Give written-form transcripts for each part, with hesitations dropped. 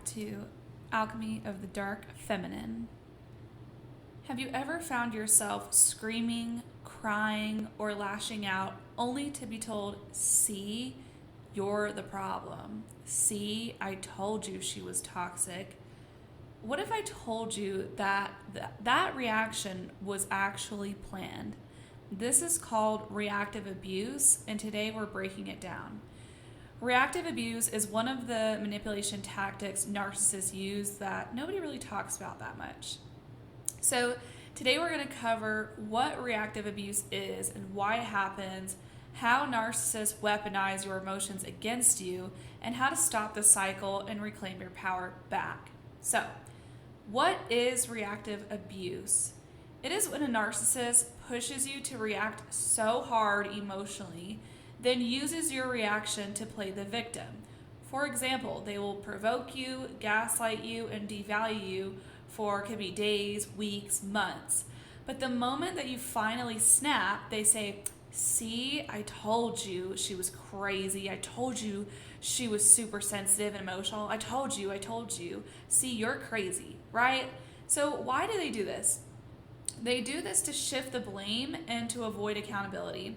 to Alchemy of the Dark Feminine. Have you ever found yourself screaming, crying, or lashing out only to be told, see, you're the problem. See, I told you she was toxic. What if I told you that that reaction was actually planned? This is called reactive abuse, and today we're breaking it down. Reactive abuse is one of the manipulation tactics narcissists use that nobody really talks about that much. So today we're going to cover what reactive abuse is and why it happens, how narcissists weaponize your emotions against you, and how to stop the cycle and reclaim your power back. So, what is reactive abuse? It is when a narcissist pushes you to react so hard emotionally, then uses your reaction to play the victim. For example, they will provoke you, gaslight you, and devalue you for could be days, weeks, months. But the moment that you finally snap, they say, see, I told you she was crazy. I told you she was super sensitive and emotional. I told you. See, you're crazy, right? So why do they do this? They do this to shift the blame and to avoid accountability.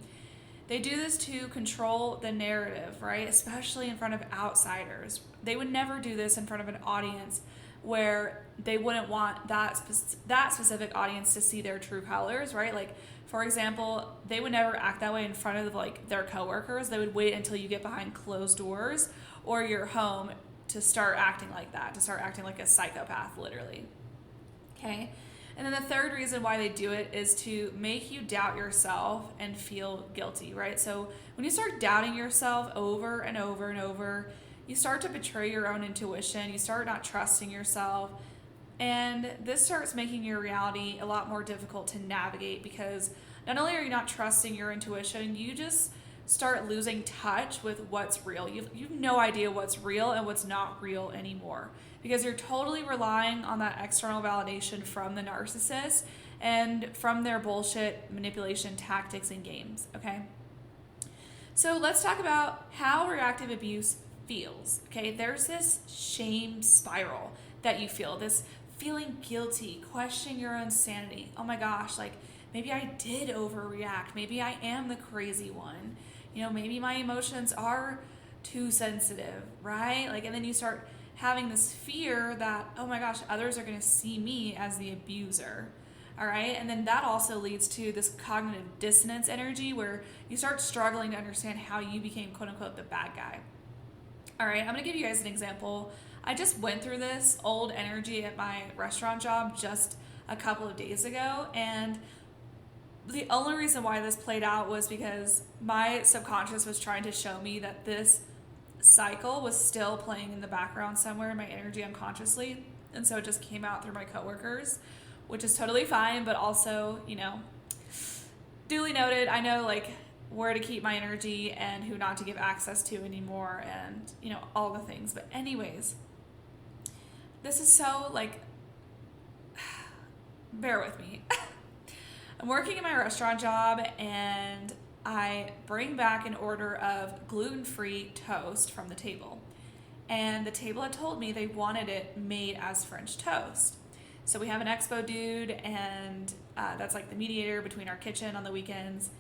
They do this to control the narrative, right? Especially in front of outsiders. They would never do this in front of an audience where they wouldn't want that specific audience to see their true colors, right? Like, for example, they would never act that way in front of like their coworkers. They would wait until you get behind closed doors or you're home to start acting like that, to start acting like a psychopath, literally. Okay? And then the third reason why they do it is to make you doubt yourself and feel guilty, right? So when you start doubting yourself over and over and over, you start to betray your own intuition. You start not trusting yourself. And this starts making your reality a lot more difficult to navigate because not only are you not trusting your intuition, you just start losing touch with what's real. You've no idea what's real and what's not real anymore because you're totally relying on that external validation from the narcissist and from their bullshit manipulation tactics and games, okay? So let's talk about how reactive abuse feels, okay? There's this shame spiral that you feel, this feeling guilty, questioning your own sanity. Oh my gosh, like maybe I did overreact. Maybe I am the crazy one. You know, maybe my emotions are too sensitive, right? Like, and then you start having this fear that, oh my gosh, others are going to see me as the abuser. All right. And then that also leads to this cognitive dissonance energy where you start struggling to understand how you became quote unquote the bad guy. All right. I'm going to give you guys an example. I just went through this old energy at my restaurant job just a couple of days ago. And the only reason why this played out was because my subconscious was trying to show me that this cycle was still playing in the background somewhere in my energy unconsciously. And so it just came out through my coworkers, which is totally fine, but also, you know, duly noted. I know like where to keep my energy and who not to give access to anymore and, you know, all the things. But anyways, this is so like, bear with me. I'm working in my restaurant job and I bring back an order of gluten-free toast from the table. And the table had told me they wanted it made as French toast. So we have an expo dude and that's like the mediator between our kitchen on the weekends.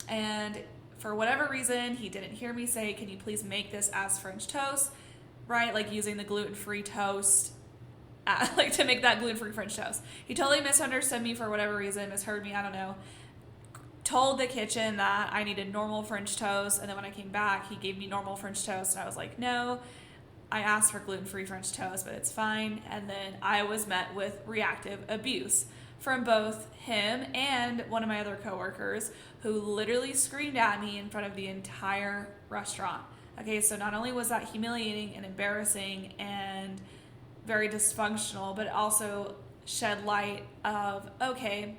And for whatever reason, he didn't hear me say, can you please make this as French toast? Right? Like using the gluten-free toast, like to make that gluten-free French toast. He totally misunderstood me for whatever reason, misheard me, I don't know. Told the kitchen that I needed normal French toast, and then when I came back, he gave me normal French toast, and I was like, no, I asked for gluten-free French toast, but it's fine. And then I was met with reactive abuse from both him and one of my other coworkers who literally screamed at me in front of the entire restaurant. Okay, so not only was that humiliating and embarrassing and very dysfunctional, but also shed light of, okay,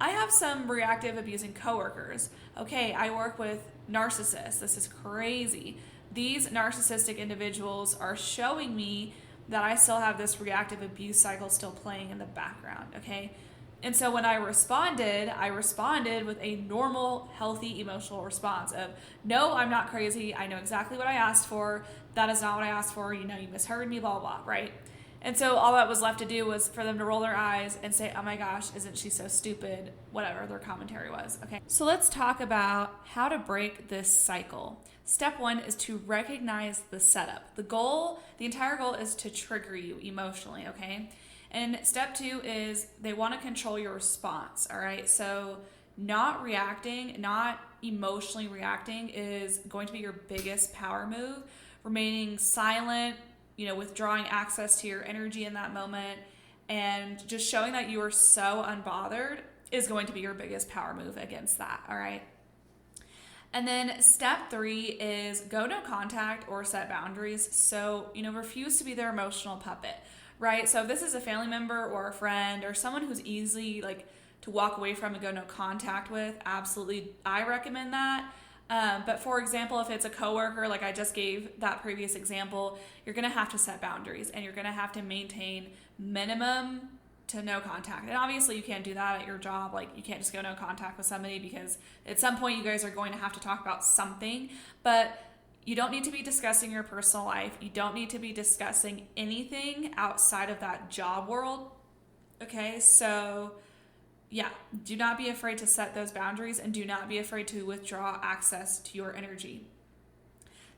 I have some reactive abusing coworkers. Okay, I work with narcissists. This is crazy. These narcissistic individuals are showing me that I still have this reactive abuse cycle still playing in the background, okay? And so when I responded with a normal, healthy emotional response of, no, I'm not crazy. I know exactly what I asked for. That is not what I asked for. You misheard me, blah, blah, blah, right? And so all that was left to do was for them to roll their eyes and say, oh my gosh, isn't she so stupid? Whatever their commentary was. Okay. So let's talk about how to break this cycle. Step 1 is to recognize the setup. The entire goal is to trigger you emotionally, okay? And step 2 is they want to control your response, all right? So not reacting, not emotionally reacting is going to be your biggest power move. Remaining silent, withdrawing access to your energy in that moment, and just showing that you are so unbothered is going to be your biggest power move against that, all right? And then step 3 is go no contact or set boundaries. So, refuse to be their emotional puppet, right? So if this is a family member or a friend or someone who's easy to walk away from and go no contact with, absolutely, I recommend that. But for example, if it's a coworker, like I just gave that previous example, you're going to have to set boundaries and you're going to have to maintain minimum to no contact. And obviously you can't do that at your job. Like you can't just go no contact with somebody because at some point you guys are going to have to talk about something, but you don't need to be discussing your personal life. You don't need to be discussing anything outside of that job world. Okay. So yeah, do not be afraid to set those boundaries and do not be afraid to withdraw access to your energy.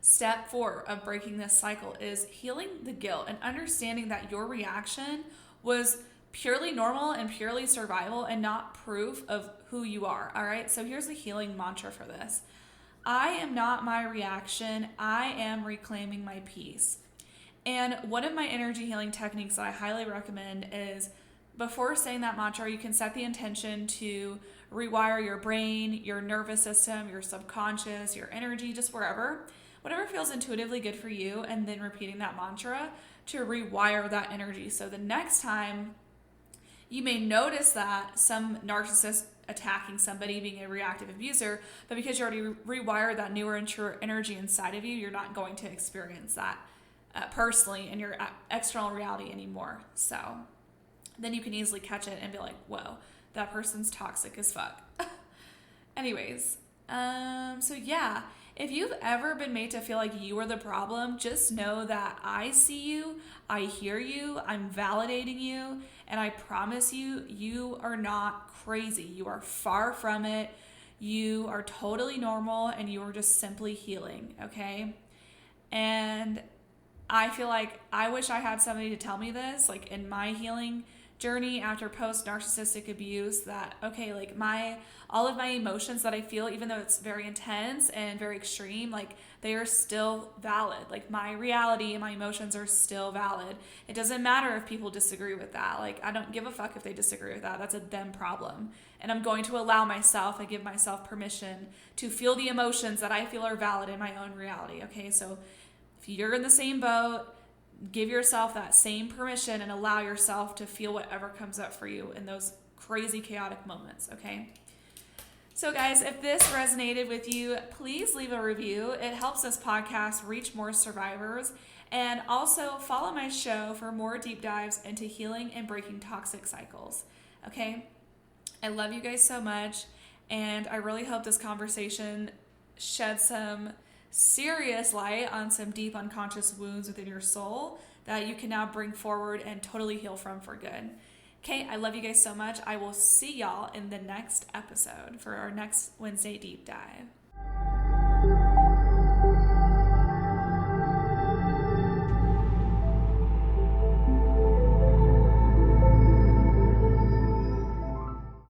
Step 4 of breaking this cycle is healing the guilt and understanding that your reaction was purely normal and purely survival and not proof of who you are. All right. So here's the healing mantra for this. I am not my reaction. I am reclaiming my peace. And one of my energy healing techniques that I highly recommend is before saying that mantra, you can set the intention to rewire your brain, your nervous system, your subconscious, your energy, just whatever feels intuitively good for you. And then repeating that mantra to rewire that energy. So the next time you may notice that some narcissist attacking somebody, being a reactive abuser, but because you already rewired that newer and truer energy inside of you, you're not going to experience that personally in your external reality anymore. So then you can easily catch it and be like, whoa, that person's toxic as fuck. Anyways, so yeah, if you've ever been made to feel like you are the problem, just know that I see you, I hear you, I'm validating you, and I promise you, you are not crazy. You are far from it. You are totally normal and you are just simply healing, okay? And I feel like I wish I had somebody to tell me this, like in my healing journey after post-narcissistic abuse, that okay, like all of my emotions that I feel, even though it's very intense and very extreme, like they are still valid. Like my reality and my emotions are still valid. It doesn't matter if people disagree with that. Like I don't give a fuck if they disagree with that. That's a them problem. And I'm going to allow myself, I give myself permission to feel the emotions that I feel are valid in my own reality. Okay, so if you're in the same boat, give yourself that same permission and allow yourself to feel whatever comes up for you in those crazy, chaotic moments, okay? So guys, if this resonated with you, please leave a review. It helps this podcast reach more survivors. And also follow my show for more deep dives into healing and breaking toxic cycles, okay? I love you guys so much, and I really hope this conversation shed some serious light on some deep unconscious wounds within your soul that you can now bring forward and totally heal from for good. Okay, I love you guys so much. I will see y'all in the next episode for our next Wednesday deep dive.